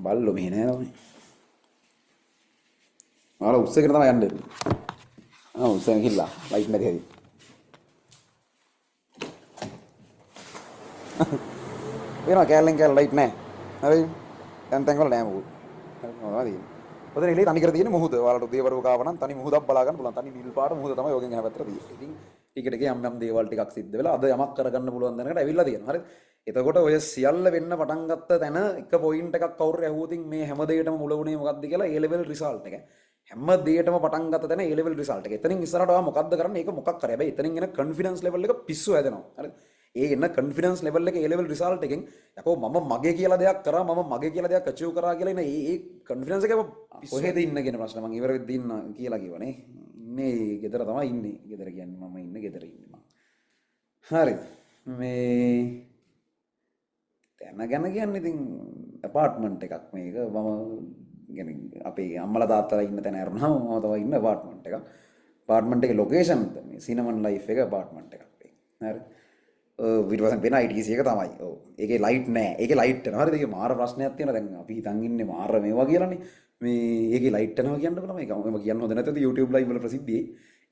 බල්ලෝ මෙහෙ නෑ ළමයි. ඔයාලා උස්සගෙන තමයි යන්නේ. උස්සගෙන ගිහිල්ලා ලයිට් නැති හැටි. වෙනවා කෑල්ලෙන් කෑල්ල ලයිට් නෑ. හරි. තැන් වල නෑ මොකද. හරි මොනවද තියෙන්නේ. ඔතන එළියේ තනි කර තියෙන මුහුද. ඔයාලට උදේවරු කාව නම් තනි මුහුදක් බලා ගන්න පුළුවන්. තනි නිල් පාට මුහුද තමයි යෝගෙන් එහා පැත්තට තියෙන්නේ. ඉතින් ටික ටික යම් යම් දේවල් ටිකක් සිද්ධ වෙලා අද යමක් කරගන්න පුළුවන් දැනකට ඇවිල්ලා තියෙනවා. හරිද? එතකොට ඔය සියල්ල වෙන්න පටන් ගත්ත තැන එක පොයින්ට් එකක් කවුරු ඇහුවොතින් මේ හැම දෙයකටම මුල වුණේ මොකක්ද කියලා A level result එක. හැම දෙයකටම පටන් ගත්ත තැන A level result එක. එතනින් ඉස්සරහට ඔයා මොකද්ද කරන්නේ? ඒක මොකක් කරේ. හැබැයි එතනින් එන confidence level එක පිස්සු හැදෙනවා. හරිද? ඒ එන confidence level එක A level result එකෙන් යකෝ මම මගේ කියලා දෙයක් කරා මම මගේ කියලා දෙයක් achieve කරා කියලා එන ඒ confidence එක කොහෙද ඉන්න කියන ප්‍රශ්න මම ඉවර වෙද්දී ඉන්න කියලා කිව්වනේ. ඉන්නේ ගෙදර තමයි ඉන්නේ. ගෙදර කියන්නේ මම ඉන්නේ ගෙදර ඉන්නේ මම. හරිද? මේ තැන ගැන කියන්නේ ඉතින් ඇපාර්ට්මන්ට් එකක් මේක මම කියන්නේ අපේ අම්මලා තාත්තලා ඉන්න තැන අරනම මම තමයි ඉන්න ඇපාර්ට්මන්ට් එකක්. ඇපාර්ට්මන්ට් එකේ ලොකේෂන් මේ සිනමන් ලයිෆ් එක ඇපාර්ට්මන්ට් එකක් මේ. හරි. ඊට පස්සේ වෙන ITC එක තමයි. ඔව්. ඒකේ ලයිට් නෑ. ඒකේ ලයිට් යනවා. හරිද? ඒකේ මාර ප්‍රශ්නයක් තියෙනවා. දැන් අපි හිතන් ඉන්නේ මාර මේවා කියලානේ. මේ ඒකේ ලයිට් යනවා කියන්නකො තමයි. මම කියන්න හොඳ නැත්නම් YouTube live වල ප්‍රසිද්ධියේ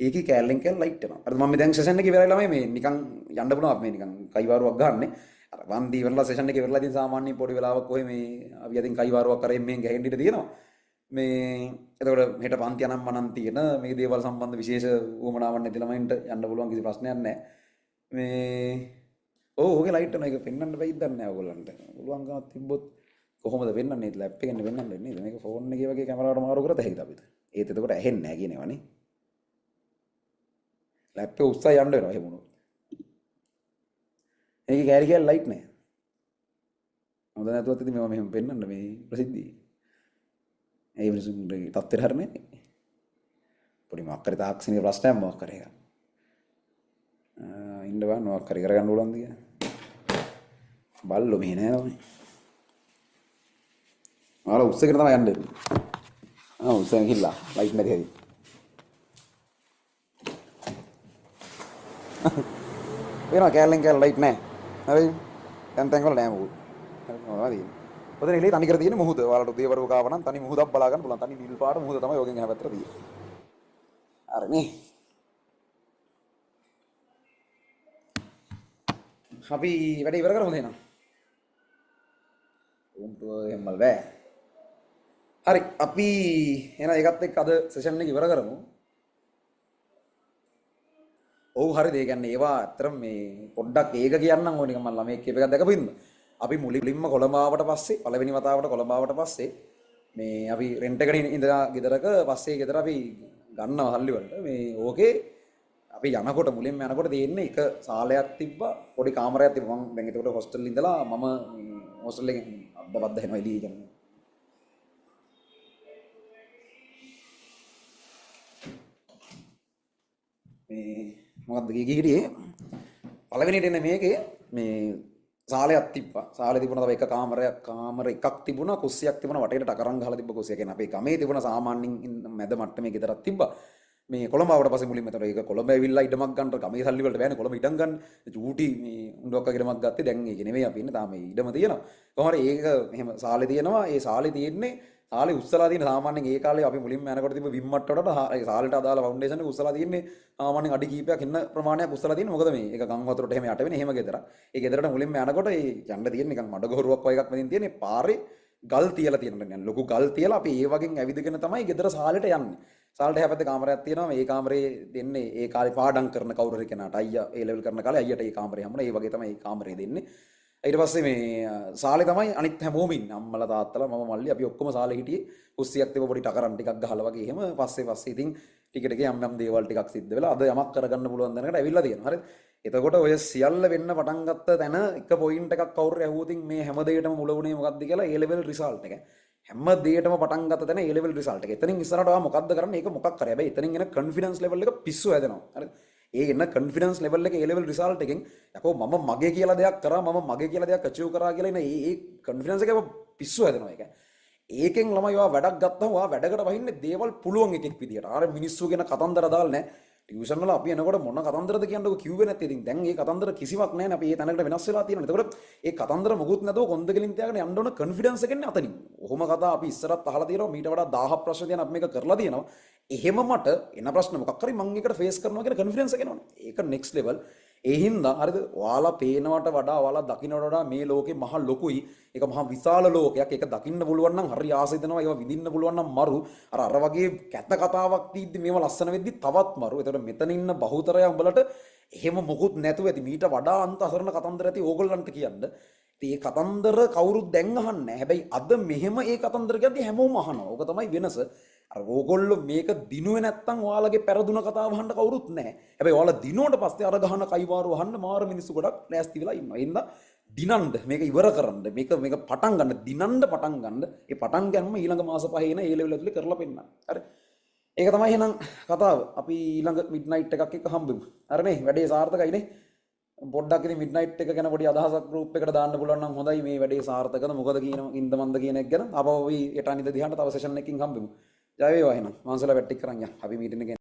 ඒකේ කෑල්ලෙන් කෑල්ල ලයිට් යනවා. අර මම දැන් සෙෂන් එකේ ඉවරයි ළමයි මේ නිකන් යන්න පුළුවන් මේ නිකන් කයිවාරුවක් ගන්නනේ. අර වන්දි ඉවරලා සෙෂන් එකේ ඉවරලා ඉතින් සාමාන්‍ය පොඩි වෙලාවක් කොහේ මේ අපි අදින් කයිවාරුවක් කරේ මෙන් ගහින්න ඉඩ තියෙනවා. මේ එතකොට හෙට පන්ති අනම්මනම් තියෙන මේ දේවල් සම්බන්ධ විශේෂ උවමනාවක් නැති ළමයින්ට යන්න පුළුවන් කිසි ප්‍රශ්නයක් නැහැ. මේ ඕකේ ලයිට් යනවා. ඒක පෙන්වන්න බැයිද නැහැ ඔයගොල්ලන්ට. පුළුවන්කමක් තිබ්බොත් කොහොමද වෙන්නන්නේ? ලැප් එකෙන් වෙන්නන්නේ නේද? මේක ෆෝන් එකේ වගේ කැමරාවට මාරු කරත් ඇහිද අපිට? ඒත් එතකොට ඇහෙන්නේ නැහැ කියනේවනේ. ලැප් එක උස්සා යන්න වෙනවා එහෙම වුණොත්. ඒකේ කැරි කියලා ලයිට් නැහැ. හොඳ නැතුවත් ඉතින් මේවා මෙහෙම පෙන්වන්න මේ ප්‍රසිද්ධියේ. ඒ මිනිසුන්ගේ තත්ත්වයට හරිනේ. පොඩි මොකක් හරි තාක්ෂණික ප්‍රශ්නයක් මොකක් හරි එකක්. ඉන්න බෑ මොකක් හරි කරගන්න ඕනද කියලා. බල්ලෝ මෙහෙ නෑ ළමයි. ආලා උස්සගෙන තමයි යන්නේ. උස්සගෙන ගිහිල්ලා ලයිට් නැති හැටි. වෙනවා කෑල්ලෙන් කෑල්ල ලයිට් නෑ. හරි. තැන් වල නෑ මොකද. හරි මොනවද තියෙන්නේ. ඔතන එළියේ තනි කර තියෙන මුහුද. ඔයාලට උදේවරු කාව නම් තනි මුහුදක් බලා ගන්න පුළුවන්. තනි නිල් පාට මුහුද තමයි යෝගෙන් එහා පැත්තට තියෙන්නේ. හරිනේ. අපි වැඩේ ඉවර කරමුද එහෙනම්? උන්ට එහෙමල් බෑ. හරි අපි එහෙනම් ඒකත් එක්ක අද සෙෂන් එක ඉවර කරමු. ඔව් හරිද? ඒ කියන්නේ ඒවා අතරම මේ පොඩ්ඩක් ඒක කියන්නම් ඕනේ නිකන් මම ළමයෙක් කියප එකක් දැකපු ඉන්න. අපි මුලින්ම කොළඹ ආවට පස්සේ පළවෙනි වතාවට කොළඹ ආවට පස්සේ මේ අපි රෙන්ට් එකට ඉඳලා ගෙදරක පස්සේ ගෙදර අපි ගන්නවා සල්ලි වලට. මේ ඕකේ අපි යනකොට මුලින්ම යනකොට තියෙන්නේ එක සාලයක් තිබ්බා පොඩි කාමරයක් තිබ්බා. මම දැන් ඒකට හොස්ටල් ඉඳලා මම මේ හොස්ටල් එකෙන් අද්දපද්ද එනවා එළිය කියන්නේ. මේ මොකද්ද කීකිරියේ පළවෙනිට එන්නේ මේකේ මේ සාලයක් තිබ්බා. සාලේ තිබුණා තව එක කාමර එකක් තිබුණා. කුස්සියක් තිබුණා. වටේට ටකරන් ගහලා තිබ්බ කුස්සිය. කියන්නේ අපේ ගමේ තිබුණ සාමාන්‍යයෙන් මැද මට්ටමේ ගෙදරක් තිබ්බා. මේ කොළඹ ආවට පස්සේ මුලින්ම එතකොට ඒක කොළඹ ඇවිල්ලා ඉඩමක් ගන්න ගමේ සල්ලි වලට බෑනේ කොළඹ ඉඩම් ගන්න. චූටි මේ උණ්ඩුවක් වගේ ඉඩමක් ගත්තේ. දැන් ඒක නෙමෙයි අපි ඉන්නේ. තාම මේ ඉඩම තියෙනවා. කොහොම හරි ඒක එහෙම සාලේ තියෙනවා. ඒ සාලේ තියෙන්නේ සාලේ උස්සලා තියෙන සාමාන්‍යයෙන් ඒ කාලේ අපි මුලින්ම යනකොට තිබ්බ බිම් මට්ටමට ඒ සාලේට අදාළ ෆවුන්ඩේෂන් එක උස්සලා තියෙන්නේ සාමාන්‍යයෙන් අඩි කීපයක් ඉන්න ප්‍රමාණයක් උස්සලා තියෙන්නේ. මොකද මේ ඒක ගම් වතුරට එහෙම යට වෙන්නේ එහෙම ගෙදරක්. ඒ ගෙදරට මුලින්ම යනකොට ඒ යන්න තියෙන නිකන් මඩගොරුවක් වගේ එකක් මෙතන තියෙන්නේ. පාරේ ගල් තියලා තියෙනවා. ලොකු ගල් තියලා අපි ඒ වගේ ඇවිදගෙන තමයි ගෙදර සාලේට යන්නේ. සාලට එහා පැත්තේ කාමරයක් තියෙනවා. මේ කාමරේ දෙන්නේ ඒ කාලේ පාඩම් කරන කවුරු හරි කෙනාට අයියා ඒ ලෙවල් කරන කාලේ අයියට ඒ කාමරේ හම්බුණා. ඒ වගේ තමයි ඒ කාමරේ දෙන්නේ. ඊට පස්සේ මේ සාලේ තමයි අනිත් හැමෝම ඉන්නේ. අම්මලා තාත්තලා මම මල්ලි අපි ඔක්කොම සාලේ හිටියේ. කුස්සියක් තිබ්බ පොඩි ටකරන් ටිකක් ගහලා වගේ එහෙම පස්සේ ඉතින් ටික ටික යම් යම් දේවල් ටිකක් සිද්ධ වෙලා අද යමක් කරගන්න පුළුවන් දැනකට ඇවිල්ලා තියෙනවා. හරිද? එතකොට ඔය සියල්ල වෙන්න පටන් ගත්ත තැන එක පොයින්ට් එකක් කවුරු ඇහුවොතින් මේ හැම දෙයකටම මුල වුණේ මොකක්ද කියලා A level result එක. හැම දෙයකටම පටන් ගත්ත තැන A level result එක. එතනින් ඉස්සරහට ඔයා මොකද්ද කරන්නේ? ඒක මොකක් කරේ. හැබැයි එතනින් එන confidence level එක පිස්සු හැදෙනවා. හරිද? ඒ එන confidence level එක A level result එකෙන් යකෝ මම මගේ කියලා දෙයක් කරා මම මගේ කියලා දෙයක් achieve කරා කියලා එන ඒ confidence එක පිස්සු හැදෙනවා ඒක. ඒකෙන් ළමයි ඔයා වැඩක් ගත්තම ඔයා වැඩකට වහින්නේ දේවල් පුළුවන් එකෙක් විදියට. අර මිනිස්සු ගැන කතන්දර දාලා නැහැ. ටියුෂන් වල අපි එනකොට මොන කතන්දරද කියන්නකො කිව්වේ නැත්තේ. ඉතින් දැන් මේ කතන්දර කිසිවක් නැහැ නේ. අපි මේ තැනකට වෙනස් වෙලා තියෙනවා. එතකොට ඒ කතන්දර මොකුත් නැතුව කොන්ද කෙලින් තියාගෙන යන්න ඕන කොන්ෆිඩන්ස් එකෙන් අතනින්. ඔහොම කතා අපි ඉස්සරත් අහලා තියෙනවා. මීට වඩා 1000 ප්‍රශ්න තියෙන අපි මේක කරලා තියෙනවා. එහෙම මට එන ප්‍රශ්න මොකක් හරි මම ඒකට ෆේස් කරනවා කියන කොන්ෆිඩන්ස් එක එනවනේ. ඒක නෙක්ස්ට් ලෙවල්. ඒ හින්දා හරිද? ඔයාලා පේනවට වඩා ඔයාලා දකින්නට වඩා මේ ලෝකේ මහ ලොකුයි. ඒක මහ විශාල ලෝකයක්. ඒක දකින්න පුළුවන් නම් හරි ආසයි දෙනවා. ඒවා විඳින්න පුළුවන් නම් මරු. අර වගේ කැත කතාවක් තීද්දි මේවා ලස්සන වෙද්දි තවත් මරු. ඒතකොට මෙතන ඉන්න බහුතරය උඹලට එහෙම මොකුත් නැතුව ඇති. මීට වඩා අන්ත අසරණ කතන්දර ඇති ඕගොල්ලන්ට කියන්න. ඉතින් මේ කතන්දර කවුරුත් දැන් අහන්නේ නැහැ. හැබැයි අද මෙහෙම ඒ කතන්දර කියද්දි හැමෝම අහනවා. ඕක තමයි වෙනස. අර ඕගොල්ලෝ මේක දිනුවේ නැත්තම් ඔයාලගේ පෙරදුන කතාව අහන්න කවුරුත් නැහැ. හැබැයි ඔයාලා දිනුවට පස්සේ අර ගහන කයිවාරු අහන්න මාර මිනිස්සු ගොඩක් ලෑස්ති වෙලා ඉන්නවා. ඒ හින්දා දිනන්න මේක ඉවර කරන්න මේක පටන් ගන්න දිනන්න පටන් ගන්න. ඒ පටන් ගන්නම ඊළඟ මාස පහේ එන ඒ ලෙවල් ඇතුලේ කරලා පෙන්නන්න. හරි. ඒක තමයි එහෙනම් කතාව. අපි ඊළඟ මිඩ්නයිට් එකක් එක්ක හම්බෙමු. හරිනේ වැඩේ සාර්ථකයිනේ. පොඩ්ඩක් ඉතින් මිඩ්නයිට් එක ගැන පොඩි අදහසක් ගෲප් එකට දාන්න පුළුවන් නම් හොඳයි. මේ වැඩේ සාර්ථකද මොකද කියන ඉන්දමන්ද කියන එක ගැන. අපව අපි 8 අනිද්දා දිහාට තව සෙෂන් එකකින් හම්බෙමු. ජය වේවා එහෙනම්. මාන්සලා වැට්ටික් කරන් යන්න. අපි මීටින් එක